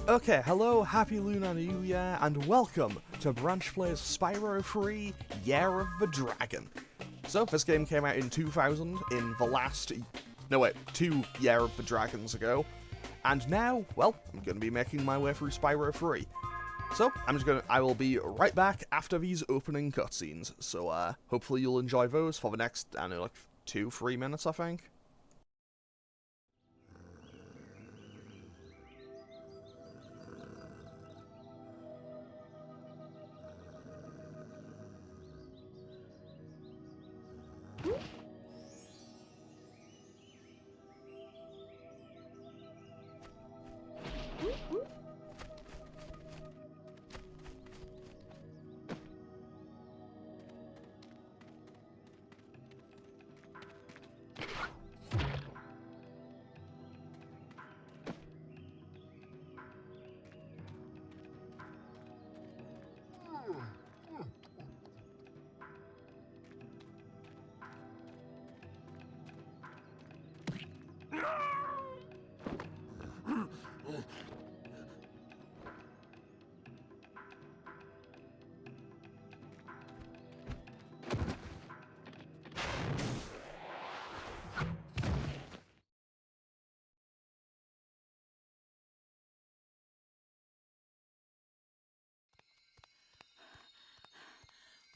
Okay, hello, happy Lunar New Year, and welcome to Branch Play's Spyro 3 Year of the Dragon. So, this game came out in 2000, in the last... no wait, 2 Year of the Dragons ago. And now, well, I'm going to be making my way through Spyro 3. So, I will be right back after these opening cutscenes. So, hopefully you'll enjoy those for the next, I don't know, like 2-3 minutes, I think.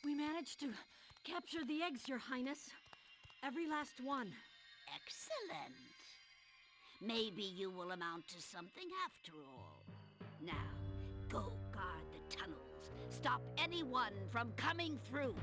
We managed to capture the eggs, Your Highness. Every last one. Excellent. Maybe you will amount to something after all. Now, go guard the tunnels. Stop anyone from coming through.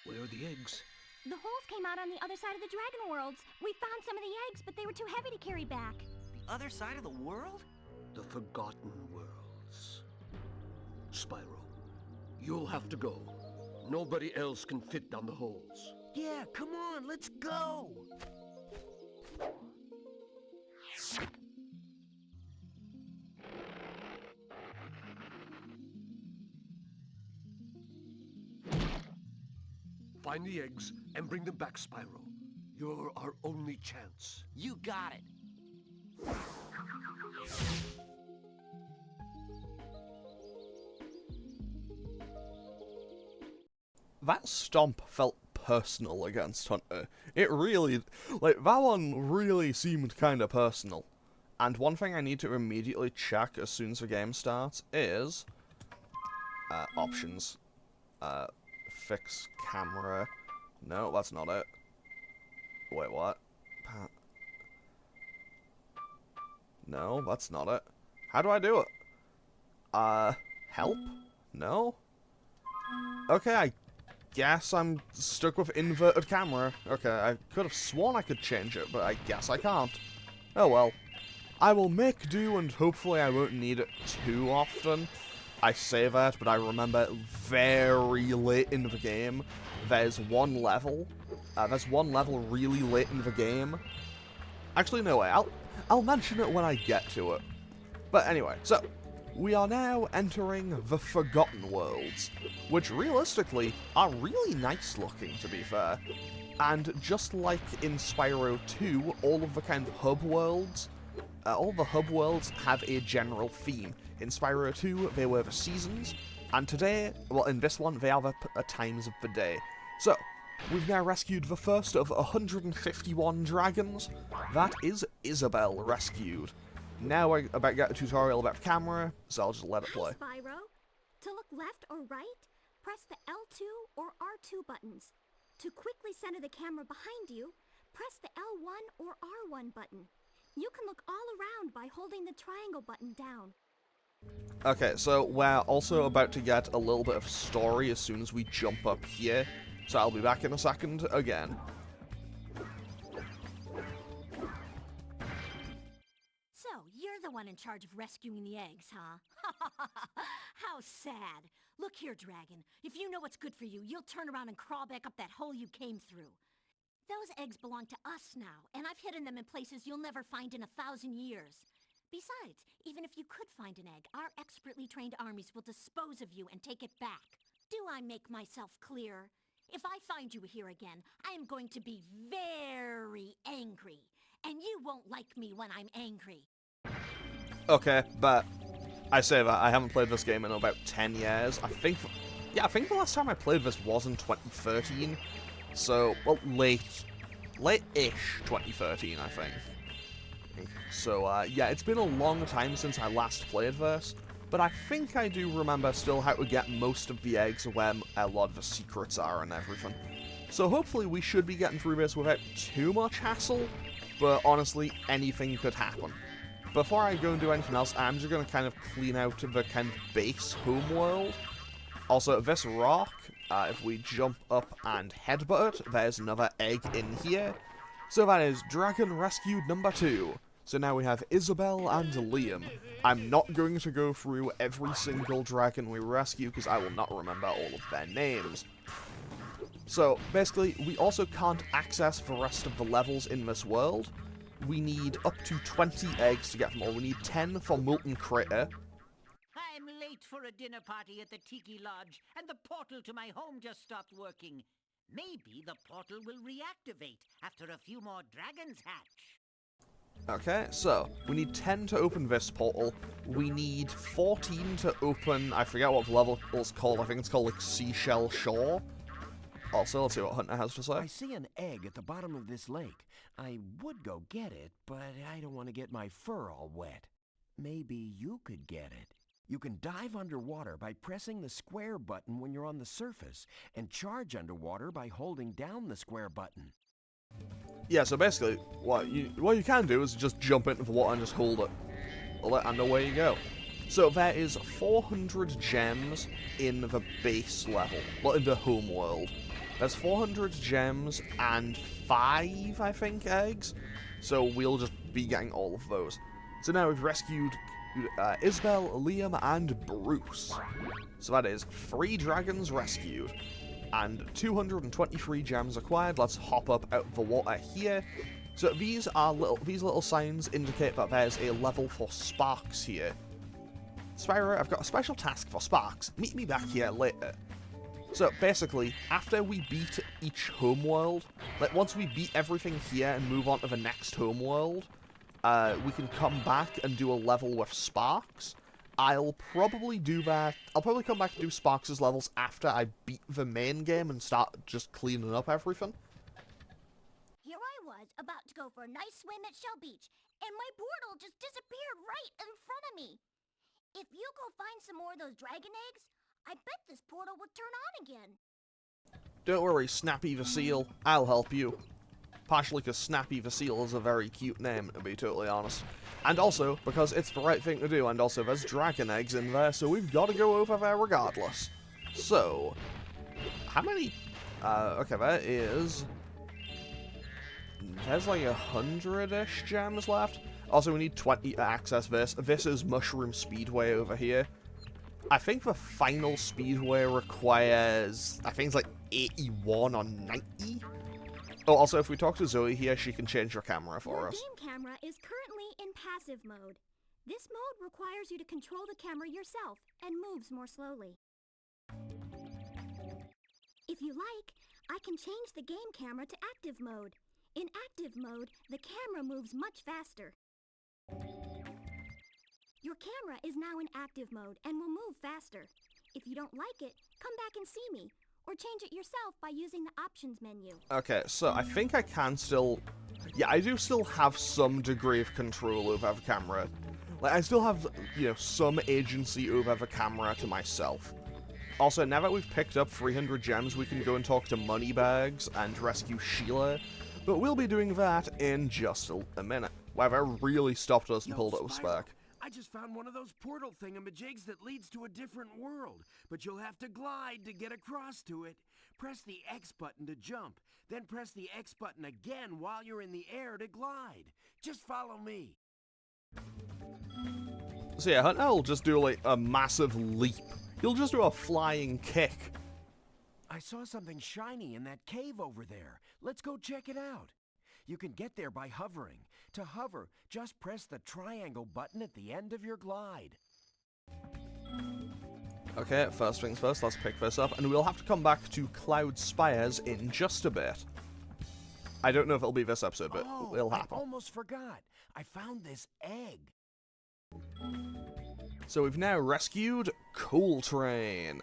Where are the eggs? The holes came out on the other side of the Dragon Worlds. We found some of the eggs, but they were too heavy to carry back. The other side of the world? The Forgotten Worlds. Spyro, you'll have to go. Nobody else can fit down the holes. Yeah, come on, let's go! Find the eggs and bring them back, Spyro. You're our only chance. You got it. That stomp felt personal against Hunter. It really, like, that one really seemed kinda personal. And one thing I need to immediately check as soon as the game starts is... options. Fix camera. No, that's not it. Wait, what? No, that's not it. How do I do it? Help? No? Okay, I guess I'm stuck with inverted camera. Okay, I could have sworn I could change it, but I guess I can't. Oh well. I will make do, and hopefully I won't need it too often. I say that, but I remember very late in the game, there's one level really late in the game. Actually, no way, I'll mention it when I get to it. But anyway, so, we are now entering the Forgotten Worlds, which realistically are really nice looking, to be fair. And just like in Spyro 2, all of the kind of hub worlds, all the hub worlds have a general theme. In Spyro 2, they were the seasons, and today, well, in this one, they are the times of the day. So, we've now rescued the first of 151 dragons. That is Isabel rescued. Now I about to get a tutorial about the camera, so I'll just let it play. Hi, Spyro. To look left or right, press the L2 or R2 buttons. To quickly center the camera behind you, press the L1 or R1 button. You can look all around by holding the triangle button down. Okay, so we're also about to get a little bit of story as soon as we jump up here, so I'll be back in a second again. So, you're the one in charge of rescuing the eggs, huh? How sad. Look here, Dragon. If you know what's good for you, you'll turn around and crawl back up that hole you came through. Those eggs belong to us now, and I've hidden them in places you'll never find in 1,000 years. Besides, even if you could find an egg, our expertly trained armies will dispose of you and take it back. Do I make myself clear? If I find you here again, I am going to be very angry. And you won't like me when I'm angry. Okay, but I say that I haven't played this game in about 10 years. I think the last time I played this was in 2013. So, well, late-ish 2013, I think. So, yeah, it's been a long time since I last played this, but I think I do remember still how to get most of the eggs, where a lot of the secrets are and everything. So hopefully we should be getting through this without too much hassle, but honestly, anything could happen. Before I go and do anything else, I'm just going to kind of clean out the kind of base homeworld. Also, this rock, if we jump up and headbutt it, there's another egg in here. So that is Dragon Rescued number 2. So now we have Isabel and Liam. I'm not going to go through every single dragon we rescue because I will not remember all of their names. So basically, we also can't access the rest of the levels in this world. We need up to 20 eggs to get them all. We need 10 for Molten Crater. I'm late for a dinner party at the Tiki Lodge, and the portal to my home just stopped working. Maybe the portal will reactivate after a few more dragons hatch. Okay, so we need 10 to open this portal. We need 14 to open, I forget what the level is called. I think it's called like Seashell Shore. Also, let's see what Hunter has to say. I see an egg at the bottom of this lake. I would go get it, but I don't want to get my fur all wet. Maybe you could get it. You can dive underwater by pressing the square button when you're on the surface, and charge underwater by holding down the square button. Yeah, so basically, what you can do is just jump into the water and just hold it. And away you go. So there is 400 gems in the base level, well, in the home world. There's 400 gems and 5, I think, eggs. So we'll just be getting all of those. So now we've rescued Isabel, Liam, and Bruce. So that is 3 dragons rescued. And 223 gems acquired. Let's hop up out of the water here. So these little signs indicate that there's a level for Sparks here. Spyro, I've got a special task for Sparks. Meet me back here later. So basically, after we beat each homeworld, like once we beat everything here and move on to the next homeworld, we can come back and do a level with Sparks. I'll probably do that. I'll probably come back and do Sparks' levels after I beat the main game and start just cleaning up everything. Here I was, about to go for a nice swim at Shell Beach, and my portal just disappeared right in front of me. If you go find some more of those dragon eggs, I bet this portal will turn on again. Don't worry, Snappy the Seal. I'll help you. Partially because Snappy the Seal is a very cute name, to be totally honest. And also, because it's the right thing to do, and also there's dragon eggs in there, so we've got to go over there regardless. So, how many... okay, that is... There's like 100-ish gems left. Also, we need 20 to access this. This is Mushroom Speedway over here. I think the final Speedway requires... I think it's like 81 or 90? Oh, also, if we talk to Zoe here, she can change her camera for us. Your game camera is currently in passive mode. This mode requires you to control the camera yourself and moves more slowly. If you like, I can change the game camera to active mode. In active mode, the camera moves much faster. Your camera is now in active mode and will move faster. If you don't like it, come back and see me, or change it yourself by using the options menu. Okay, so I think I can still... Yeah, I do still have some degree of control over the camera. Like, I still have, you know, some agency over the camera to myself. Also, now that we've picked up 300 gems, we can go and talk to Moneybags and rescue Sheila. But we'll be doing that in just a minute. Wow, that really stopped us and pulled us back. I just found one of those portal thingamajigs that leads to a different world, but you'll have to glide to get across to it. Press the X button to jump, then press the X button again while you're in the air to glide. Just follow me. So yeah, Hunter will just do like a massive leap. He'll just do a flying kick. I saw something shiny in that cave over there. Let's go check it out. You can get there by hovering. To hover, just press the triangle button at the end of your glide. Okay, first things first, let's pick this up, and we'll have to come back to Cloud Spires in just a bit. I don't know if it'll be this episode, but it'll happen. I almost forgot. I found this egg. So we've now rescued Coltrane.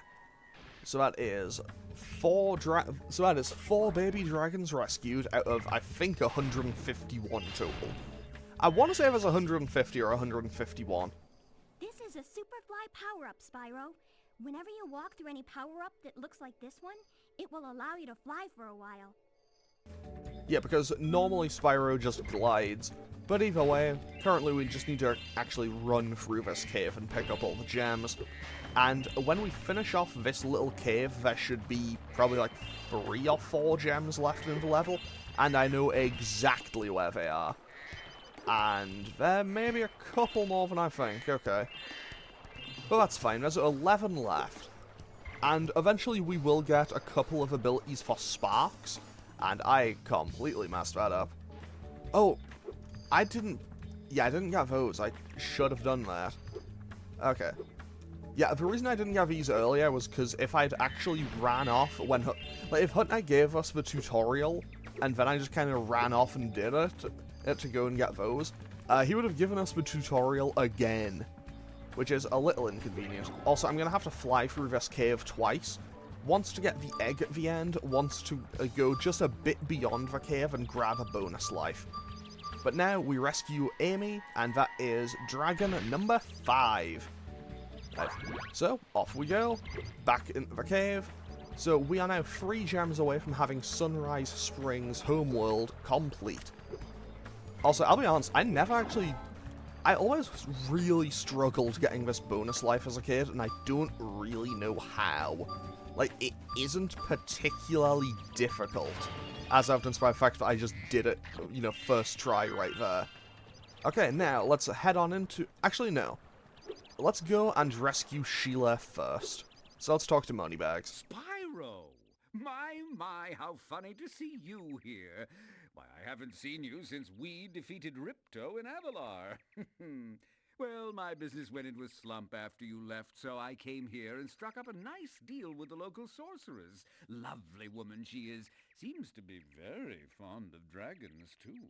So that is four baby dragons rescued out of, I think, 151 total. I want to say there's 150 or 151. This is a Superfly power-up, Spyro. Whenever you walk through any power-up that looks like this one, it will allow you to fly for a while. Yeah, because normally Spyro just glides. But either way, currently we just need to actually run through this cave and pick up all the gems. And when we finish off this little cave, there should be probably like 3 or 4 gems left in the level. And I know exactly where they are. And there may be a couple more than I think, okay. But that's fine, there's 11 left. And eventually we will get a couple of abilities for sparks. And I completely messed that up. Oh, I didn't get those. I should have done that. Okay. Yeah, the reason I didn't get these earlier was because if I'd actually ran off when... Like, if Hunt Knight gave us the tutorial, and then I just kind of ran off and did it to go and get those, he would have given us the tutorial again, which is a little inconvenient. Also, I'm going to have to fly through this cave twice. Once to get the egg at the end, once to go just a bit beyond the cave and grab a bonus life. But now we rescue Amy, and that is dragon number 5. Right. So, off we go, back into the cave. So we are now 3 gems away from having Sunrise Springs Homeworld complete. Also, I'll be honest, I always really struggled getting this bonus life as a kid, and I don't really know how. Like, it isn't particularly difficult, as evidenced by the fact that I just did it, you know, first try right there. Okay, now, let's head on into... Actually, no. Let's go and rescue Sheila first. So let's talk to Moneybags. Spyro! My, how funny to see you here. Why, I haven't seen you since we defeated Ripto in Avalar. Well, my business went into a slump after you left, so I came here and struck up a nice deal with the local sorceress. Lovely woman she is. Seems to be very fond of dragons, too.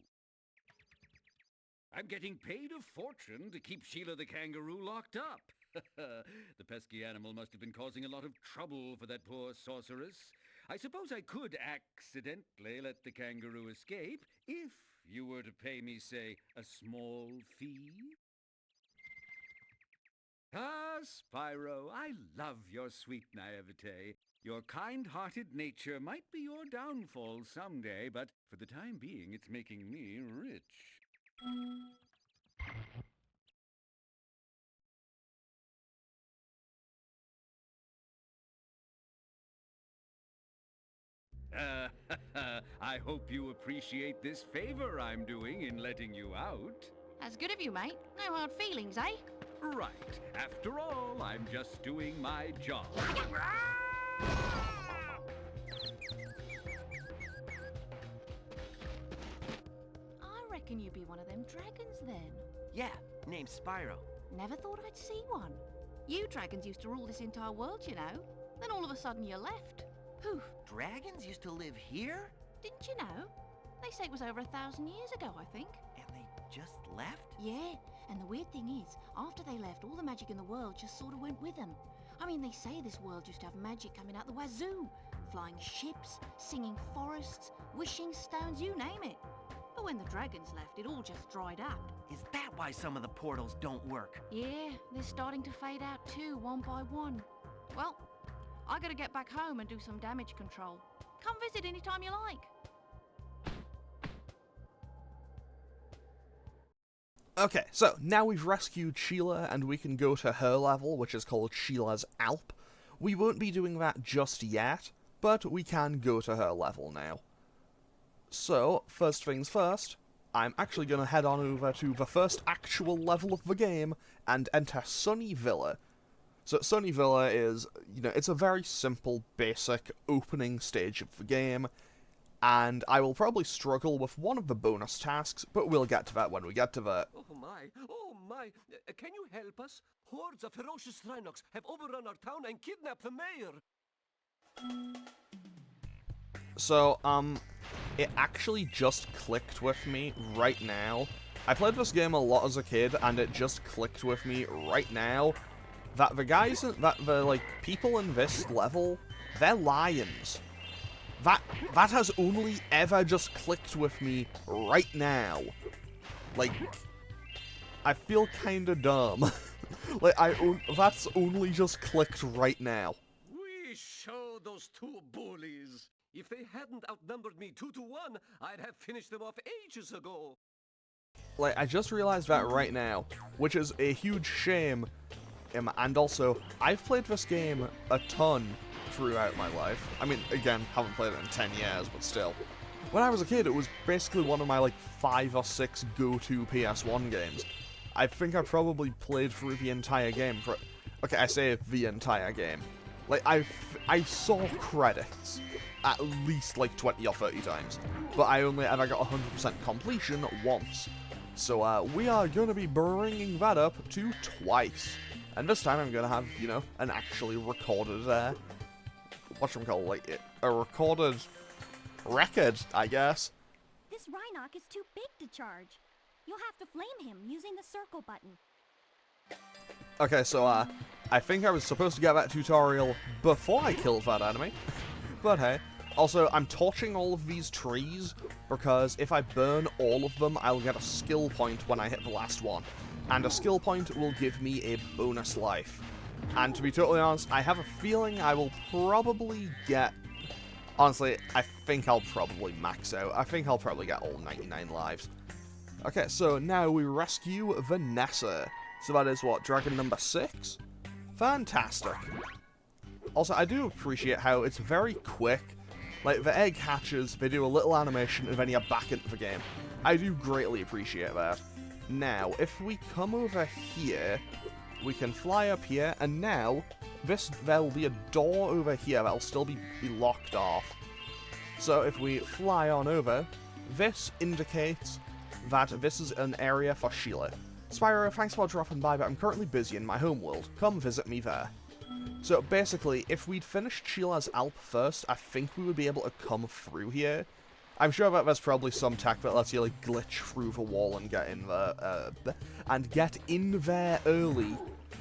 I'm getting paid a fortune to keep Sheila the kangaroo locked up. The pesky animal must have been causing a lot of trouble for that poor sorceress. I suppose I could accidentally let the kangaroo escape if you were to pay me, say, a small fee. Ah, Spyro, I love your sweet naivete. Your kind-hearted nature might be your downfall someday, but for the time being, it's making me rich. I hope you appreciate this favor I'm doing in letting you out. That's good of you, mate. No hard feelings, eh? Right. After all, I'm just doing my job. I reckon you'd be one of them dragons then. Yeah, name's Spyro. Never thought I'd see one. You dragons used to rule this entire world, you know. Then all of a sudden you left. Poof. Dragons used to live here? Didn't you know? They say it was over 1,000 years ago, I think. And they just left? Yeah, and the weird thing is, after they left, all the magic in the world just sort of went with them. I mean, they say this world used to have magic coming out the wazoo. Flying ships, singing forests, wishing stones, you name it. But when the dragons left, it all just dried up. Is that why some of the portals don't work? Yeah, they're starting to fade out too, one by one. Well, I gotta get back home and do some damage control. Come visit anytime you like. Okay, so now we've rescued Sheila and we can go to her level, which is called Sheila's Alp. We won't be doing that just yet, but we can go to her level now. So, first things first, I'm actually going to head on over to the first actual level of the game and enter Sunny Villa. So Sunny Villa is, it's a very simple, basic opening stage of the game, and I will probably struggle with one of the bonus tasks, but we'll get to that when we get to that. Oh my. Can you help us? Hordes of ferocious Rhinox have overrun our town and kidnapped the mayor. So, it actually just clicked with me right now. I played this game a lot as a kid, and it just clicked with me right now that the people in this level, they're lions. That has only ever just clicked with me right now. Like, I feel kinda dumb. That's only just clicked right now. We showed those two bullies. If they hadn't outnumbered me 2-1, I'd have finished them off ages ago. Like, I just realized that right now, which is a huge shame. And also, I've played this game a ton throughout my life. I mean, again, haven't played it in 10 years, but still. When I was a kid, it was basically one of my, 5 or 6 go-to PS1 games. I think I probably played through the entire game for... Okay, I say the entire game. Like, I saw credits at least, 20 or 30 times. But I only ever got 100% completion once. So, we are gonna be bringing that up to twice. And this time I'm gonna have, an actually recorded, whatchamacallit, a recorded record, I guess. This Rhinoc is too big to charge. You'll have to flame him using the circle button. Okay, so, I think I was supposed to get that tutorial before I killed that enemy. But hey. Also, I'm torching all of these trees, because if I burn all of them, I'll get a skill point when I hit the last one. And a skill point will give me a bonus life. And to be totally honest, I have a feeling I will probably get... Honestly, I think I'll probably max out. I think I'll probably get all 99 lives. Okay, so now we rescue Vanessa. So that is what, dragon number 6? Fantastic. Also, I do appreciate how it's very quick. Like, the egg hatches, they do a little animation, and then you're back into the game. I do greatly appreciate that. Now, if we come over here, we can fly up here, and now, there'll be a door over here that'll still be locked off. So if we fly on over, this indicates that this is an area for Sheila. Spyro, thanks for dropping by, but I'm currently busy in my homeworld. Come visit me there. So basically, if we'd finished Sheila's Alp first, I think we would be able to come through here. I'm sure that there's probably some tech that lets you, glitch through the wall and get in there, early.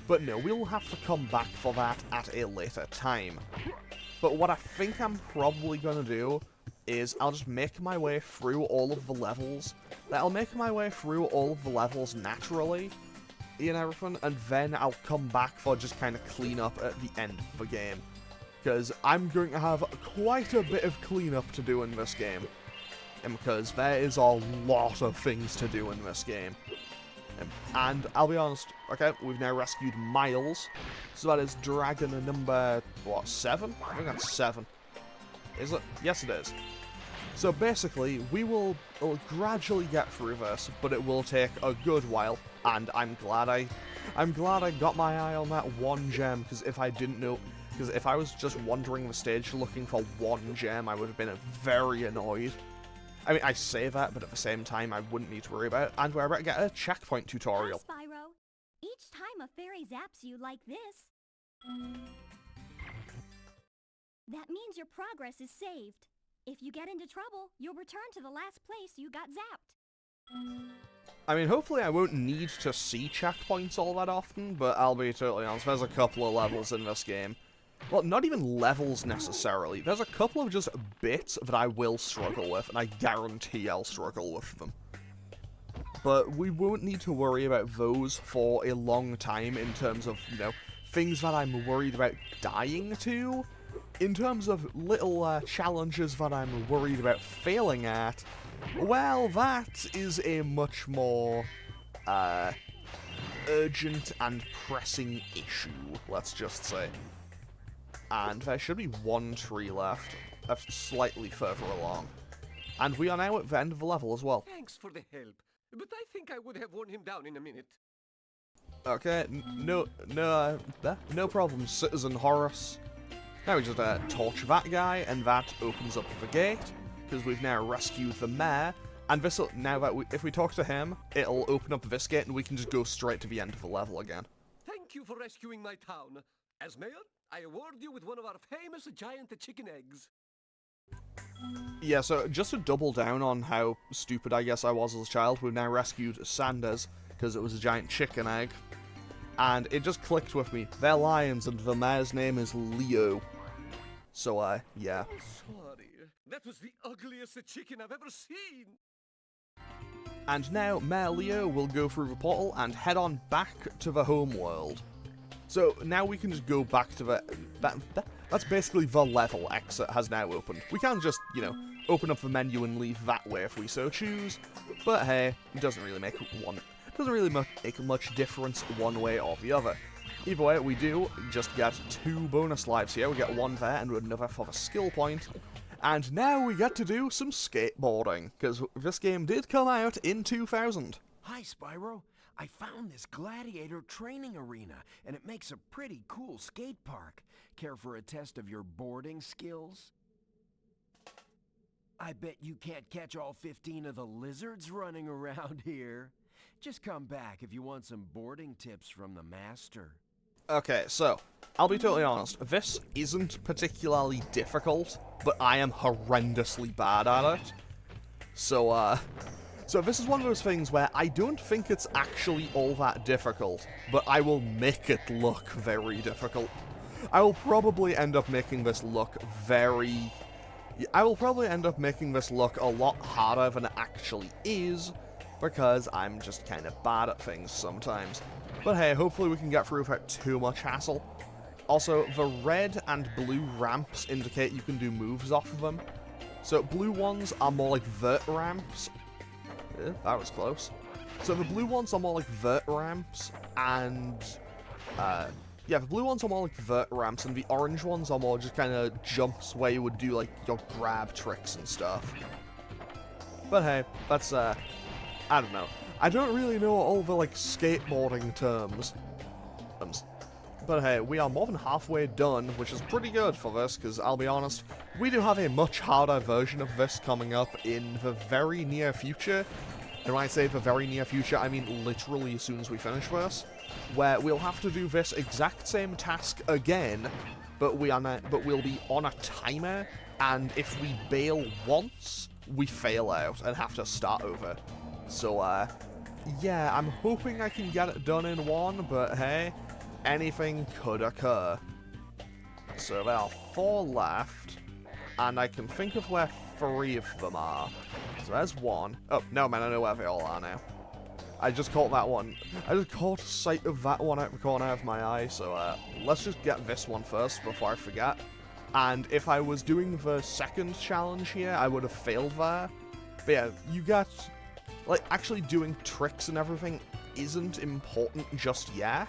But no, we'll have to come back for that at a later time. But what I think I'm probably gonna do is I'll just make my way through all of the levels. I'll make my way through all of the levels naturally, and everything, and then I'll come back for just kind of cleanup at the end of the game. Because I'm going to have quite a bit of cleanup to do in this game. And because there is a lot of things to do in this game. And I'll be honest, okay, we've now rescued Miles. So that is dragon number, 7? I think that's 7. Is it? Yes, it is. So basically, we'll gradually get through this, but it will take a good while. And I'm glad I got my eye on that one gem, because if I didn't know, because if I was just wandering the stage looking for one gem, I would have been very annoyed. I mean, I say that, but at the same time, I wouldn't need to worry about it, and we're about to get a checkpoint tutorial. Hi, Spyro. Each time a fairy zaps you like this, that means your progress is saved. If you get into trouble, you'll return to the last place you got zapped. I mean, hopefully I won't need to see checkpoints all that often, but I'll be totally honest, there's a couple of levels in this game. Well, not even levels necessarily. There's a couple of just bits that I will struggle with, and I guarantee I'll struggle with them. But we won't need to worry about those for a long time in terms of, things that I'm worried about dying to. In terms of little challenges that I'm worried about failing at, well, that is a much more urgent and pressing issue, let's just say. And there should be one tree left, slightly further along. And we are now at the end of the level as well. Thanks for the help, but I think I would have worn him down in a minute. Okay, no problem, Citizen Horace. Now we just torch that guy, and that opens up the gate, because we've now rescued the mayor. And this'll, now that if we talk to him, it'll open up this gate, and we can just go straight to the end of the level again. Thank you for rescuing my town. As mayor, I award you with one of our famous giant chicken eggs. Yeah, so just to double down on how stupid I guess I was as a child, we've now rescued Sanders, because it was a giant chicken egg. And it just clicked with me. They're lions, and the mayor's name is Leo. So, yeah. I'm sorry. That was the ugliest chicken I've ever seen. And now, Mayor Leo will go through the portal and head on back to the home world. So, now we can just go back to the... That's basically the level exit has now opened. We can just, you know, open up the menu and leave that way if we so choose. But hey, it doesn't really make make much difference one way or the other. Either way, we do just get 2 bonus lives here. We get 1 there and another for the skill point. And now we get to do some skateboarding, because this game did come out in 2000. Hi, Spyro. I found this gladiator training arena, and it makes a pretty cool skate park. Care for a test of your boarding skills? I bet you can't catch all 15 of the lizards running around here. Just come back if you want some boarding tips from the master. Okay, so, I'll be totally honest, this isn't particularly difficult, but I am horrendously bad at it. So this is one of those things where I don't think it's actually all that difficult, but I will make it look very difficult. I will probably end up making this look a lot harder than it actually is, because I'm just kind of bad at things sometimes. But hey, hopefully we can get through without too much hassle. Also, the red and blue ramps indicate you can do moves off of them. So blue ones are more like vert ramps. That was close. So the blue ones are more like vert ramps, and yeah, the blue ones are more like vert ramps, and the orange ones are more just kind of jumps where you would do like your grab tricks and stuff. But hey, that's I don't know. I don't really know all the like skateboarding terms. But hey, we are more than halfway done, which is pretty good for this, because I'll be honest, we do have a much harder version of this coming up in the very near future. And when I say the very near future, I mean literally as soon as we finish this, where we'll have to do this exact same task again, but we'll be on a timer, and if we bail once, we fail out and have to start over. So, yeah, I'm hoping I can get it done in one, but hey, anything could occur. So there are 4 left, and I can think of where 3 of them are. So there's 1. Oh, no man, I know where they all are now. I just caught that one. I just caught sight of that one out the corner of my eye, so let's just get this one first before I forget. And if I was doing the second challenge here, I would have failed there. But yeah, you get... like, actually doing tricks and everything isn't important just yet,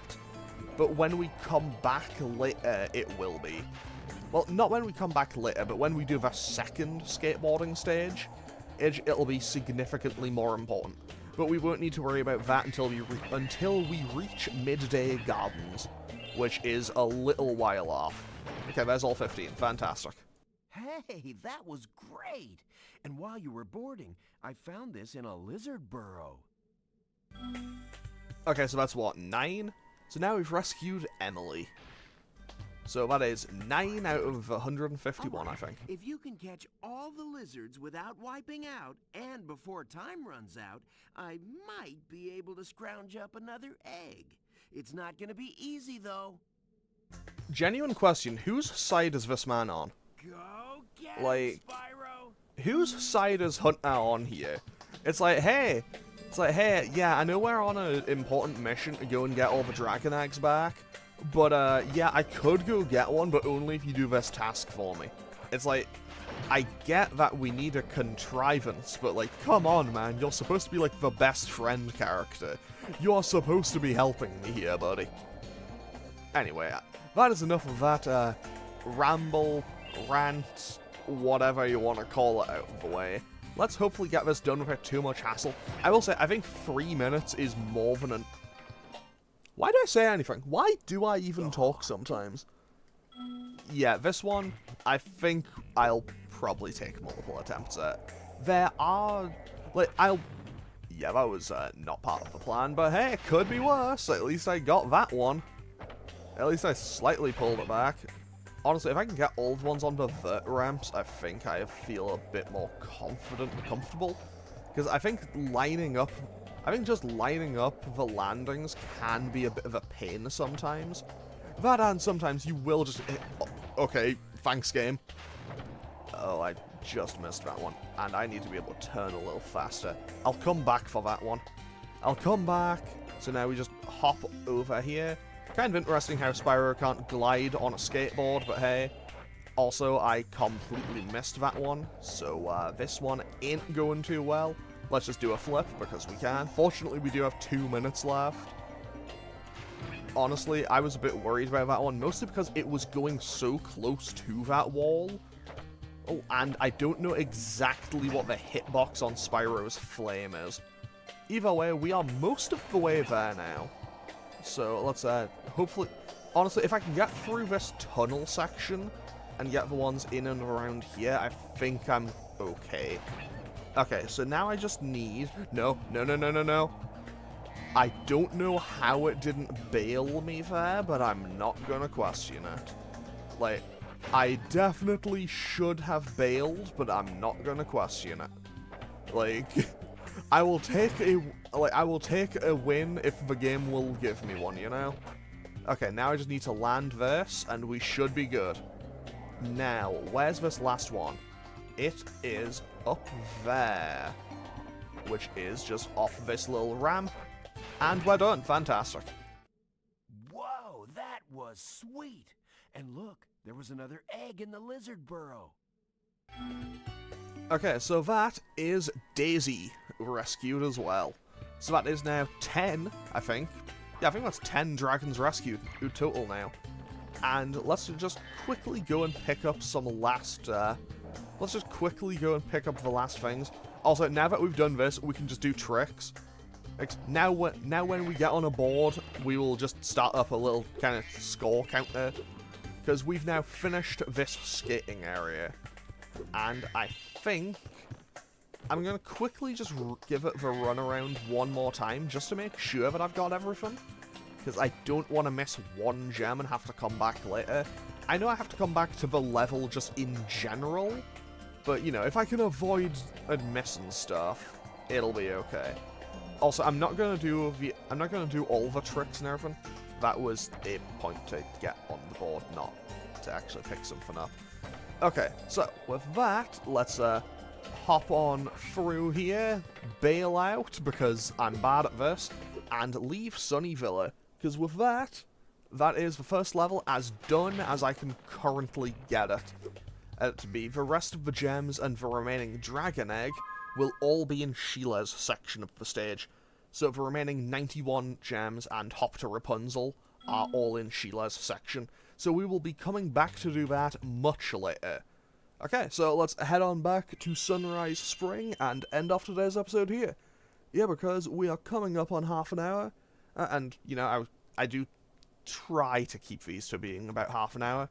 but when we come back later, it will be. Well, not when we come back later, but when we do the second skateboarding stage, it'll be significantly more important. But we won't need to worry about that until we reach Midday Gardens, which is a little while off. Okay, there's all 15. Fantastic. Hey, that was great! And while you were boarding, I found this in a lizard burrow. Okay, so that's what, 9? So now we've rescued Emily. So that is 9 out of 151, I think. If you can catch all the lizards without wiping out, and before time runs out, I might be able to scrounge up another egg. It's not gonna be easy, though. Genuine question, whose side is this man on? Go get Like, Spyro! whose side is Hunter on here? It's like, hey, yeah, I know we're on an important mission to go and get all the dragon eggs back, but, yeah, I could go get one, but only if you do this task for me. It's like, I get that we need a contrivance, but, like, come on, man, you're supposed to be, like, the best friend character. You're supposed to be helping me here, buddy. Anyway, that is enough of that, ramble, rant, whatever you want to call it, out of the way. Let's hopefully get this done without too much hassle. I will say, I think 3 minutes is more than Why do I say anything? Why do I even talk sometimes? Yeah, this one, I think I'll probably take multiple attempts at. There are, like, yeah, that was not part of the plan, but hey, it could be worse. At least I got that one. At least I slightly pulled it back. Honestly, if I can get all the ones on the vert ramps, I think I feel a bit more confident and comfortable. Because I think just lining up the landings can be a bit of a pain sometimes. That and sometimes you will just hit, okay, thanks game. Oh, I just missed that one. And I need to be able to turn a little faster. I'll come back for that one. I'll come back. So now we just hop over here. Kind of interesting how Spyro can't glide on a skateboard, but hey. Also, I completely missed that one. So this one ain't going too well. Let's just do a flip, because we can. Fortunately, we do have 2 minutes left. Honestly, I was a bit worried about that one, mostly because it was going so close to that wall. Oh, and I don't know exactly what the hitbox on Spyro's flame is. Either way, we are most of the way there now. So, let's, hopefully... Honestly, if I can get through this tunnel section and get the ones in and around here, I think I'm okay. Okay, so now I just need... No. I don't know how it didn't bail me there, but I'm not gonna question it. Like, I definitely should have bailed, but I'm not gonna question it. Like, I will take a win if the game will give me one, you know? Okay, now I just need to land this, and we should be good. Now, where's this last one? It is up there, which is just off this little ramp, and we're done. Fantastic. Whoa, that was sweet. And look, there was another egg in the lizard burrow. Okay, so that is Daisy rescued as well. So that is now 10, I think. Yeah, I think that's 10 dragons rescued in total now. And let's just quickly go and pick up some last, let's just quickly go and pick up the last things. Also, now that we've done this, we can just do tricks. Like, now when we get on a board, we will just start up a little kind of score counter. Because we've now finished this skating area. And I think I'm going to quickly just give it the runaround one more time, just to make sure that I've got everything. Because I don't want to miss one gem and have to come back later. I know I have to come back to the level just in general, but, you know, if I can avoid missing stuff, it'll be okay. Also, I'm not going to do all the tricks and everything. That was a point to get on the board, not to actually pick something up. Okay, so with that, let's hop on through here, bail out because I'm bad at this, and leave Sunny Villa. Because with that, that is the first level as done as I can currently get it. To be the rest of the gems and the remaining dragon egg will all be in Sheila's section of the stage. So the remaining 91 gems and Hop to Rapunzel are all in Sheila's section. So we will be coming back to do that much later. Okay, so let's head on back to Sunrise Spring and end off today's episode here. Yeah, because we are coming up on half an hour, and, you know, I do try to keep these to being about half an hour.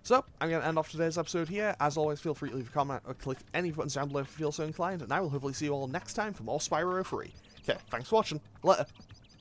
So, I'm going to end off today's episode here. As always, feel free to leave a comment or click any buttons down below if you feel so inclined, and I will hopefully see you all next time for more Spyro 3. Okay, thanks for watching. Later.